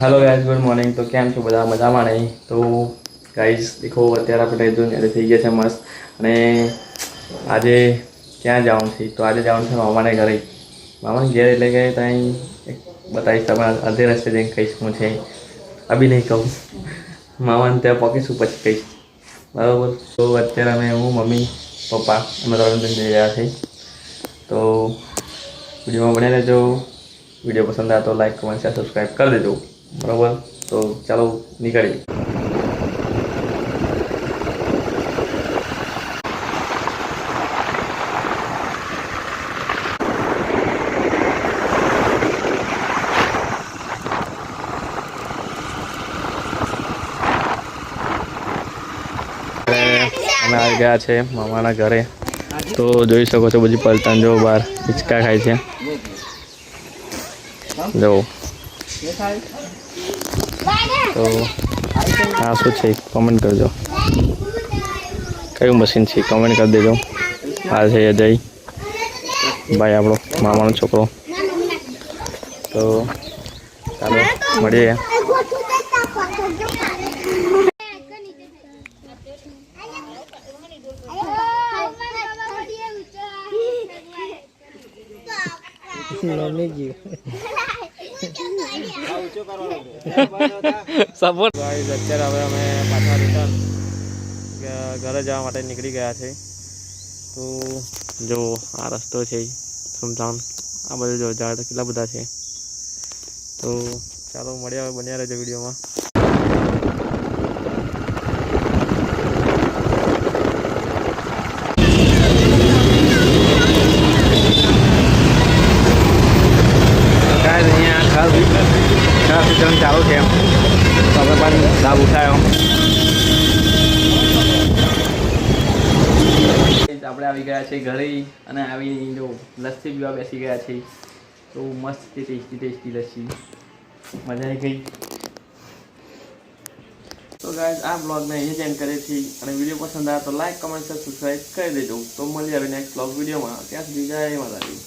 Hello guys, good morning. तो કેમ છો બધા? મજામાં નહીં? તો ગાઈસ દેખો, અત્યારે આપણે જોઈને થઈ ગયા છે મસ્ત. અને આજે ક્યાં જવાનું છે? તો આજે જવાનું છે મામાને ઘરે. મામાને ઘેર એટલે કે ત્યાં એક બતાવીશ તમે, અડધે રસ્તે જઈને કહીશ શું છે. અભી નહીં કહું, મામાને ત્યાં પહોંચીશું પછી કહીશ, બરાબર? તો અત્યારે અમે હું, મમ્મી, પપ્પા અમે ત્રણ જઈ રહ્યા છીએ. તો વિડીયોમાં બને રહેજો. વિડીયો પસંદ આવે તો લાઈક, કમેન્ટ, શેર, સબસ્ક્રાઈબ કરી દેજો, બરાબર? તો ચાલો નીકળીએ. અમે આવી ગયા છે મામાના ઘરે. તો જોઈ શકો છો બધી પલટન જો બહાર હિંચકા ખાય છે. જો તો આ શું છે કમેન્ટ કરજો, કયું મશીન છે કમેન્ટ કરી દેજો. આ છે અજય ભાઈ, આપણો મામાનો છોકરો. તો ચાલો મળીએ. સપોર્ટ ગાઈસ, અત્યારે હવે અમે પાછા રિટર્ન ઘરે જવા માટે નીકળી ગયા છે. તો જો આ રસ્તો છે સુમસાન, આ બધું જો ઝાડ કેટલા બધા છે. તો ચાલો મળ્યા, હવે બન્યા રહેજો વિડીયોમાં. ચાલુ છે તો અમે પણ લાભ ઉઠાયો. આપણે આવી ગયા છીએ ઘરે અને આવી જો લસ્સી પીવા બેસી ગયા છે. તો મસ્ત ટેસ્ટી લસ્સી, મજા આવી ગઈ. તો ગાઈસ, આ બ્લોગને અહીં જ એન્ડ કરીએ છીએ. અને વિડીયો પસંદ આવે તો લાઈક, કમેન્ટ, સબસ્ક્રાઈબ કરી દેજો. તો મળીએ હવે નેક્સ્ટ બ્લોગ વિડીયોમાં. ત્યાં સુધી જય માતાજી.